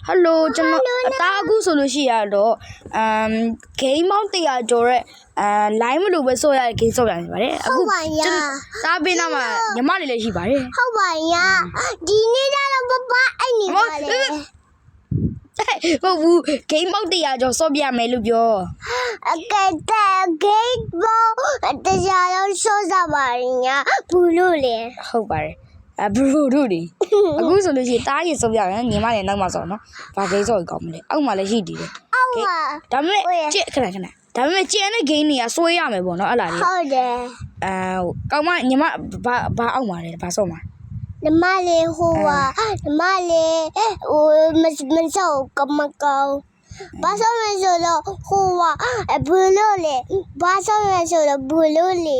Hello ကျွန်တော်ဒါအခုဆိုလို့ရှိရတော့game မောင်း100ကျော်တဲ့line မလို့ပဲဆော့ရတဲ့ game ဆော့ရတယ်ပါတယ်အခုဒါပင်တော့မှညီမလေးလည်းရှိပါတယ်ဟုတ်ပါရဲ့ဒီနေ့တော့ပပအဲ့နေပါလေဟုတ်ဘူး game မောင်း100ကျော်ဆော့ပြမယ်လို့ပြောအကဲတဲ့ game ဘောတရားရောဆော့စားပါရင်ဘူးလို့လေဟုတ်ပါတယ်ဘလူးတို့ဒီအခုဆိုလို့ရှိရင်တားရီစုံပြရတယ်ညီမလေးနောက်မှဆော့နော်ဘာဂိမ်းဆော့ကောင်းမလဲအောက်မှာလည်းရှိသေးတယ်အောက်မှာဒါပေမဲ့ကြည့်ခဏဒါပေမဲ့ကျန်တဲ့ဂိမ်းတွေကဆွဲရမယ်ပေါ့နော်အဲ့လားလေဟုတ်တယ်ကောင်းမညီမဘာအောက်မှာလဲဘာဆော့မှာညီမလေးဟိုညီမလေးဟိုမဆော့ကမကောဘာဆော့မဆိုတော့ဟိုဘူးလို့လေဘာဆော့မဆိုတော့ဘူးလို့လေ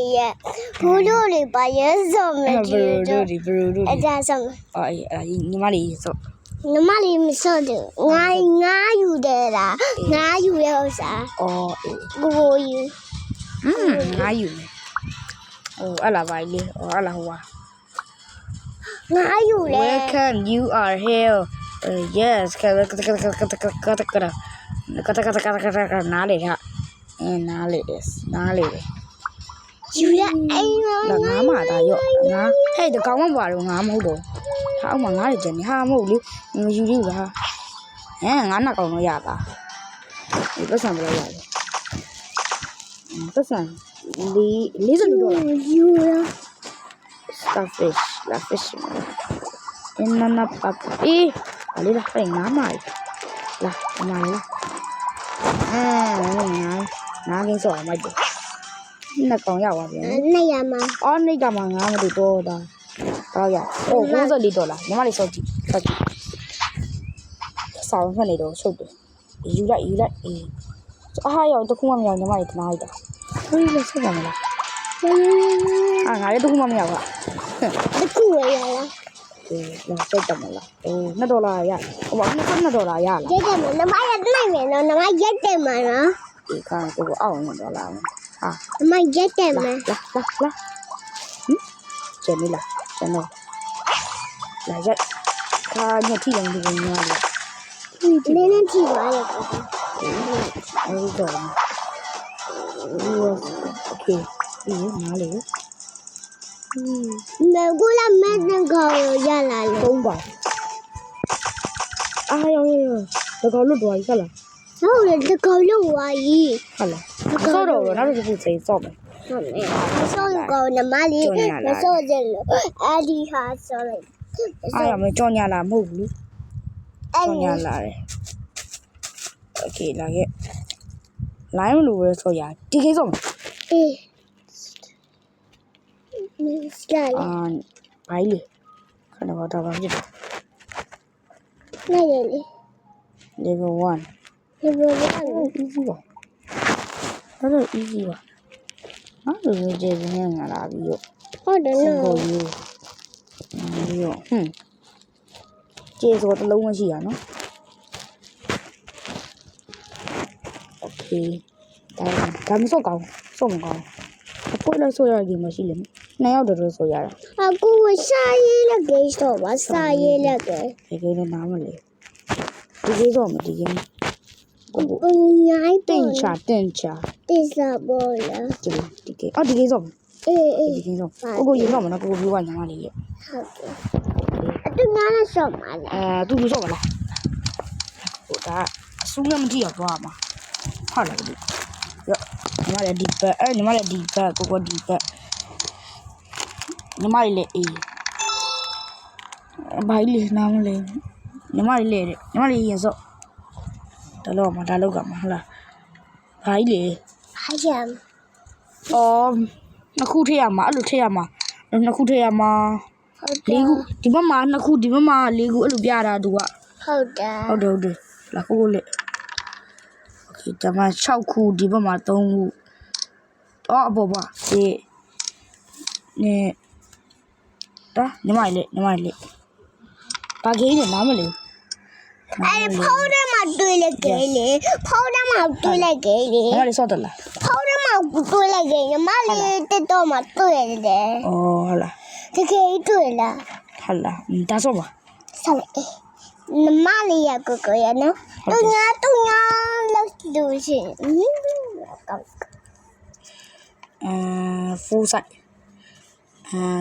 ဘူးလို့လေဘာရဲဆော့မယ်ဘလူးတို့အဲ့ဒါဆော့အေးညီမလေးဆော့ညီမလေးမဆော့တယ်ငါယူတယ်လားငါယူရဲ့ဥစ္စာအော်ကိုယူငါယူမယ်ဟိုအဲ့လားဘာလဲအဲ့လားဟိုငါယူလေ Welcome you are here yes ကနားလေဟာနားလေတယ်ယူရအိမ်တော့ငါမှဒါရော့ငါဟဲ့တကောင်မပါတော့ငါမဟုတ်တော့ဟာအောက်မှာငါတွေကျန်နေဟာမဟုတ်လေမယူဘူးလားငါနှစ်ကောင်တော့ရတာဒီပတ်စံဘယ်လိုရလဲပတ်စံလေးစလို့တော့ယူရ starfish la fish inana papi ali la phải ngá mày là mày là ngá cái sỏi mày được là còn giàu à vậy này à mà này cả mà ngá mà được to da tao ya cũng giờ đi to là nhưng mà đi sao chị sao cái này đồ sụp được yêu lại hai giờ tôi không làm nhiều nhưng mà đi thế nào đó ui là sao vậy là ngá tôi không làm nhiều à cái cùi à là chơi chậm là nó đổ lại ya bọn nó đổ lại ya chơi chậm nó bay này mẹ nó bay chết chậm mà nó thì coi tôi có ảo nó đổ lại nó bay chết chậm mà lá chơi đi là chơi nào là vậy ta nhiều khi làm được nhiều rồi nên nó chỉ nói được rồi ok đi nào lấy mẹ cô làm mẹ đừng cầu ra lại không phải nó có lúc đuổi cái là sao lại đừng cầu lúc đuổi hả là sao rồi nó được thấy sao vậy sao cầu nằm má đi nó sao rồi ai đi hả sao lại ai mà cho nhà làm hủ đi cho nhà lại ok là cái lái một lùi rồi à đi cái rồi phải đi cái nào tao vào gì này đi level 1 easy quá đó là easy quá nó được như thế này là ví dụ đâu ví dụ chơi rồi tao lâu mà gì à nó ok đây cắm số cầu số một cầu cuối là số là gì mà xí lắm này ao được rồi số ya cô sai là cái số mà sai là cái nó nắm mà lấy cái rồi mà cái cô nhái tên trả bồi là cái rồi cái rồi cô gì rồi mà nó cô vui quá nhá đi tôi nhớ là số mà tôi số mà là ta xuống năm thì ở mà hỏi là cái nhưng mà là deep cô có deep nhưng mà lại bài lì nào lên nhưng mà hiện sợ ta lo gặp mà là bài lì hai trăm nó khu thế mà lúc thế mà nó khu thế mà ligu thì mà nó khu thì mà ligu lúc bia ra đúng không được là cô lệ ok ta mà sau khu thì mà tông bộ thì nè đó nhưng mà lệ ba ghế này nó mà lệ ai phô ra mà tôi là ghế này phô ra mà tôi là ghế này nó là sao thật là phô ra mà tôi là ghế này mà lệ tôi to mà tôi là hả là cái ghế tôi là hả là ta sao mà sao vậy မလေးရကိုကိုရနော်တူညာလောက်လို့ရှိရင်ကောင်း4 side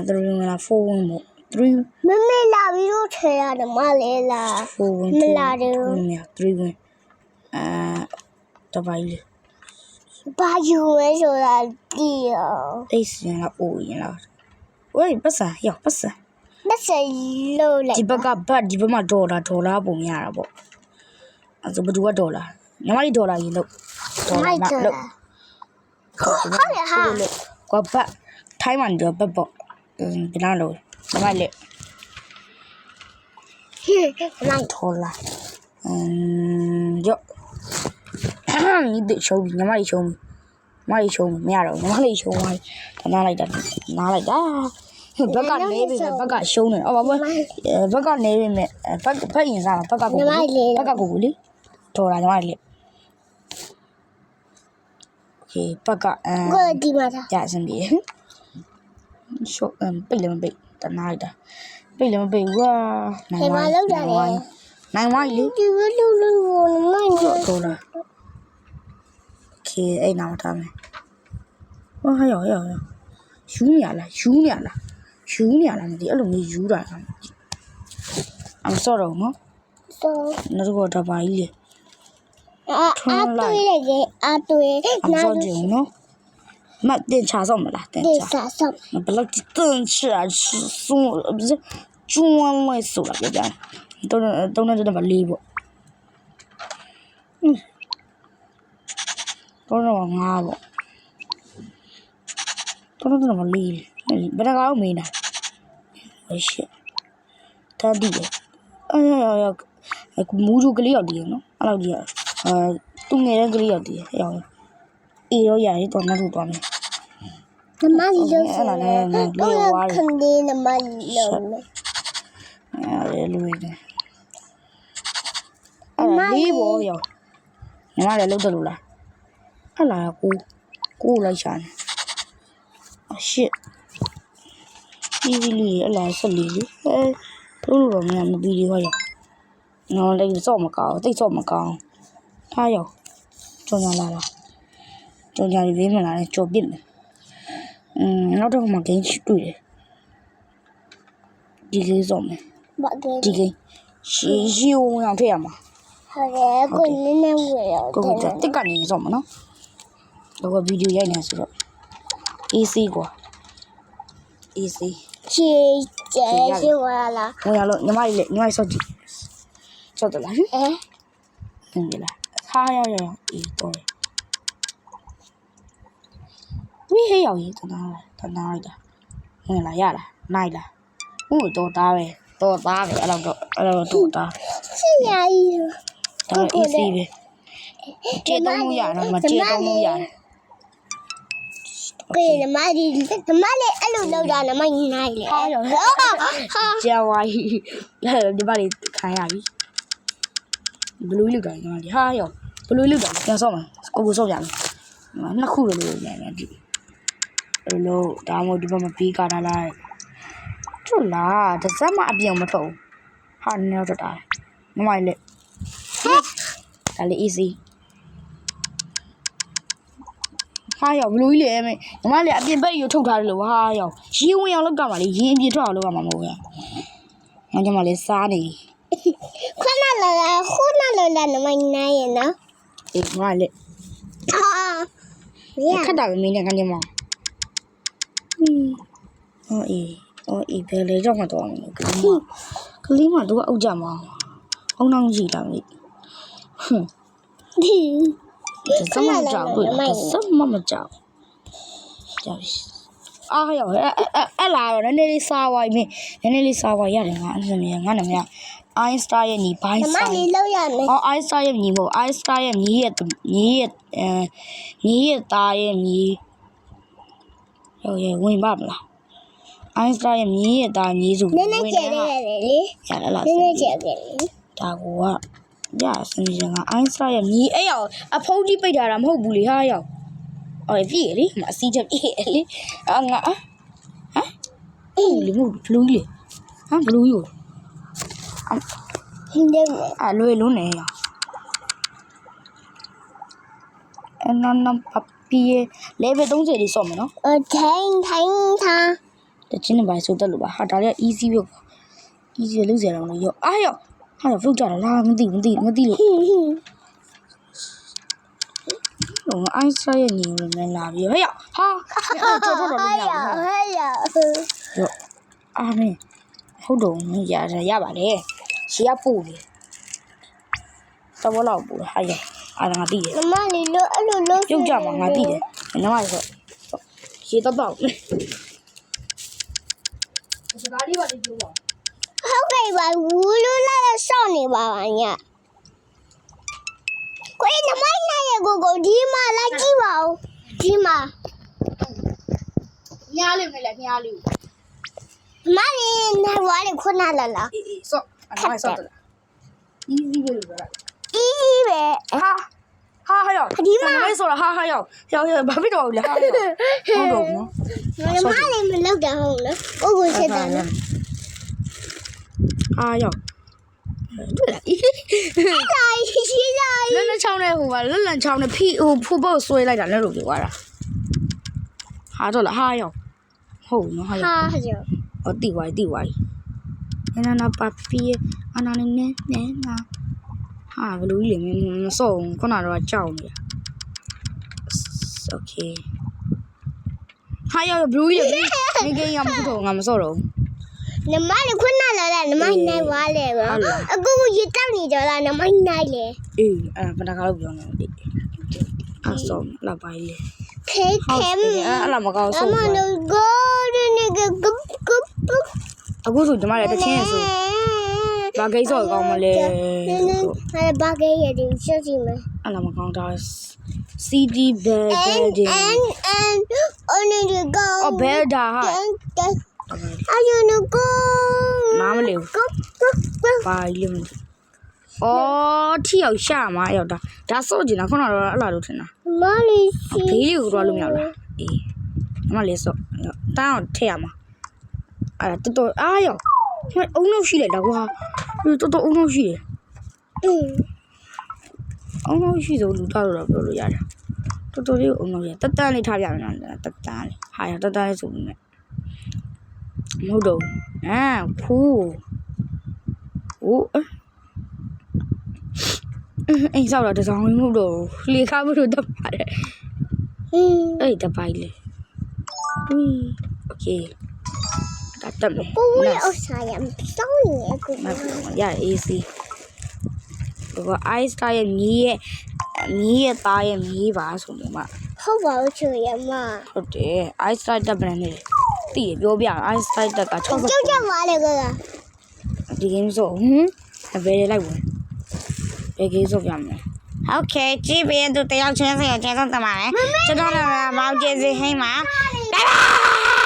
3 win လား4 win ပေါ့3 မမေလာပြီးတော့ထဲရတယ်မလေးလား 4 win မလာတယ် 3 win တပိုင်းလေ ဘာယူလဲဆိုတာဒီရော အိတ်စင်လားအိုရင်လားဝေးပတ်စံရောက်ပတ်စံ မစလို့လိုက် ဒီဘက်ကဘတ်ဒီဘက်မှာဒေါ်လာပုံရတာပေါ့အဲ့ဒါဘယ်သူကဒေါ်လာညီမလေးဒေါ်လာရင်လို့ဒေါ်လာမလို့ဟုတ်ရဟာ ကွာဘတ်ထိုင်းမှာတော့ဘတ်ပေါ့ဘယ်နာလို့ညီမလေး ဟေးလိုက် ဒေါ်လာရော你得收你妈里收妈里收没呀了，妈里收啊，他拿来的，拿来的，不干那边没，不干收呢，哦不，不干那边没，不印上了，不干过里，多了你妈里，OK，不干ကိုဒီမှာသာ 加身边，收背了没背，他拿来的，背了没背哇，难玩哩， ဒီလိုလို့မင်း多了。OK，哎，拿我他们。哇，还有，修年了，你这弄的修了，俺烧肉吗？ ဆို 那这个他把一粒，အတွေးလေအတွေး 俺烧酒呢？那电茶上没啦？电 ဒီ 茶， စားဆောင် 那不老的真吃啊，吃松不是中了熟了，别讲，都能这么离不？都是往哪不？都能这么离，别那个没呢，我去，他弟，哎呀，母猪个里要低喏，俺老弟，东北人个里要低，要，一要眼一多那就多呢。နမလီလို့ဆိုရင်တော့ခင်းနေနမလီလို့ လူတွေအဲ့လေးပေါ်ရောညီမလည်းလုံးတယ်လို့လားအဲ့လာကိုလိုက်ရှာနေအရှစ်ဒီလေးအဲ့လာဆက်လေးလေတို့လိုတော့မပြီးသေးဘူးရောနော်လည်းစော့မကောင်းတိတ်စော့မကောင်းထားရောကြောင်လာကြောင်ကြပြီးမလာနဲ့ကြော်ပစ်မယ်နောက်တော့မှဂိမ်းတွေ့တယ်ဒီလေးစော့မယ် ဘာတွေ ဒီကိရှိဝင်အောင်ထည့်ရမှာ ဟုတ်တယ်ကိုနည်းနည်းဝယ်ရ ကိုကတက်ကနေစော့မနော်တော့ဗီဒီယိုရိုက်နေဆိုတော့ AC ကွာ AC ချေကျဲရှိဝါလာ ဝင်ရလို့ညီမလေးစော့ကြည့်စော့တယ်လားဟင်နေလားဟာရအေးတော့ဝီးဟေးရောက်ရေးတနာလိုက်တာဝင်လာရလားနိုင်လားဟုတ်တော့သားပဲတော့သားပဲအဲ့တော့တော့သား ချစ်ရည် ဒါ AC ပဲကျေတုံးလို့ရတော့မကျေတုံးလို့ရတယ် ကိုနမလီအဲ့လိုလောက်တာနမနိုင်လေ ဟာရောကြာဝါကြီးဒီပါလေးခံရပြီဘလူးလေးကန်ညီမလေးဟာရောဘလူးလေးကန်ပြန်ဆော့မှာကိုဆော့ကြမယ်နှစ်ခုလို့လို့ပြန်ပြန်ကြည့်အဲ့လိုဒါမှမဟုတ်ဒီဘက်မှာပြီးကားထားလိုက်ကျွတ်လားတစ်စက်မှအပြောင်းမထုတ်ဟာနေတော့တာညီမလေးဒါလေး easy ဟာရောဘလူးကြီးလေအမေညီမလေးအပြင်ဘက်ယူထုတ်ထားတယ်လို့ဟာရောရေဝင်အောင်လုပ်ကြပါလေရင်အပြင်ထွက်အောင်လုပ်ရမှာမဟုတ်ဘူးငါညီမလေးစားနေ ခုနလာနမနိုင်ရနော် အေးညီမလေး ခက်တာပဲမင်းနဲ့ကနေမအေးဘယ်လေကြောက်မှတော့ကလေးမတို့ကအုပ်ကြမအောင်အောင်ကြီးလာမိဟွန်းစမကြောက်ဘူးစမကြောက်ကြောက်အားရောအဲ့လာတော့နည်းနည်းလေးစားဝိုင်းမင်းနည်းနည်းလေးစားဝိုင်းရတယ်ငါအစမြငါနမအိုင်းစတာရဲ့ညီဘိုင်းဆိုင် နမလီလောက်ရမယ် အိုင်းစတာရဲ့ညီမို့အိုင်းစတာရဲ့ညီရဲ့သားရဲ့ညီရောဝင်ပါမလားအိုင်းစတာရဲ့ညီရဲ့သားညီစု နည်းနည်းကျဲတယ်လေ ရလား နည်းနည်းကျဲတယ်လေ ဒါကိုကရစနေကအိုင်းစတာရဲ့ညီအဲ့ရောက်အဖုံးကြီးပိတ်ထားတာမဟုတ်ဘူးလေဟာရောက်အော်ပြည့်လေမအစီချက်ပြည့်လေငါအေးလေဘလူးလေဟာဘလူးယူ Hindi. လွယ်လုံးနေရအနနပပီလေဘယ်30လေးစော့မယ်နော် Thanh. တချင်းနေပါဆိုတက်လို့ပါဟာဒါလေး easy ပဲ easy လုပ်စရာတော့ရောအားရောဟာဖုတ်ကြတာလားမသိလို့ဟိုအိုင်းစရဲ့ညီနေလာပြီဟဲ့ဟာအဲ့တော့တော့လို့ရပါဘူး Hey. ရောအားမင်းဟုတ်တော့ရပါတယ်ရှေ့ကပို့လေတော့လောက်ပို့ဟာရအားငါသိတယ် Mama lilo ပြုတ်ကြမှာငါသိတယ်နမဆိုရှေ့တော့စကားလေးပါလေးပြောပါ ဟုတ်ကဲ့ပါဝူလူလာစောင့်နေပါပါညကိုယ်နမိုင်းနိုင်ရကိုဒီမှာလာကြည့်ပါဦးဒီမှာ ညားလေးနဲ့လည်းညားလေး မလေးနိုင်ဝါလေခုနလာလာ အေးဆော့အဲ့ဒါဆော့တယ် easy ပဲလို့ပြောတာ အီးကြီးပဲ ဟာရောက်ဒီမှာလဲဆိုတော့ဟာရောက်ဘာဖြစ်တော့လဲဟာရောက်ဟုတ်တော့နော် မလေးမလောက်တာဟုတ်လားကိုကိုချက်တာနော် ဟာရောက်တွေ့လား လိုက်ရှိလိုက် လက်ချောင်းနဲ့ဟိုကလက်လန်ချောင်းနဲ့ဖိဟိုဖို့ဖို့ဆွဲလိုက်တာလည်းလို့ပြောတာဟာတော့လားဟာရောက်ဟုတ်နော်ဟာရောက် ဟာကြော 哦，地歪，那把皮，那哈，不录音没送，可能要叫你。OK，还要不录音，你给俺们不同，俺们说了。 နမလေးခုနလာလာနမိုင်းနိုင်ဝါလေကောအခုရတောက်နေကြလားနမိုင်းနိုင်လေ အေးအဲ့ဒါကတော့ပြောနေတယ်အဆောလာပါလေ ခဲခဲ အဲ့လာမကောင်း န ဆုံး မနိုဂိုရနေကဂပ် အခုဆိုကျမလည်းတချင်းဆိုဘာကိစ္စကောင်းမလဲ ဟာဘာကေရဒီရှေ့စီမ အဲ့လာမကောင်းတာ CD building and only to go အော်ဘယ်ဒါဟာ I want to go နားမလဲဘာလို့အော်ထီရောက်ရှာမှာရောက်တာဒါစော့ကျင်တာခုနကတော့အဲ့လာလို့ထင်တာ မလေး ဘေးလေးကိုတော့လို့မရဘူးလားအေးအမလေးစော့တန်းအောင်ထည့်ရမှာအဲ့ဒါတော်အားရောက်အုံလို့ရှိလိုက်တာကွာတော်အုံလို့ရှိတယ်အုံလို့ရှိဆိုလူတော့ပြောလို့ရတယ်တော်လေးကိုအုံလို့ရတက်တန်းလေးထားပြမယ်နော်တက်တန်းလေးဟာရတက်တန်းလေးဆိုပြီးမယ်မဟုတ်တော့ခူးโอ้အိမ်ဆောက်တာတစောင်းမဟုတ်တော့လေခါမလို့တက်ပါတယ်အဲ့တပိုင်လေโอเคတတ်တယ် ကိုဝေးအစားရတောင်းနေကို မရ AC ဘော ice ကရဲ့မြေရဲ့သားရဲ့မြေပါဆိုလို့မှ ဟုတ်ပါဦးချွေရမ ဟုတ်တယ် ice တက်ပြန်နေတယ်တည်ပြောပြ ice တက်က60 ကြောက်ကြပါလေက ဒီ game ဆိုဘယ်လိုက်ဝင်ဘယ် game ဆိုပြမယ်โอเคကြည့်ပြီးသူတယောက်ချင်းစီကိုကျေးဇူးတင်ပါတယ်ကျွန်တော်လည်းမောင်ကျေးဇူးဟိမ်းပါဘိုင်ဘိုင်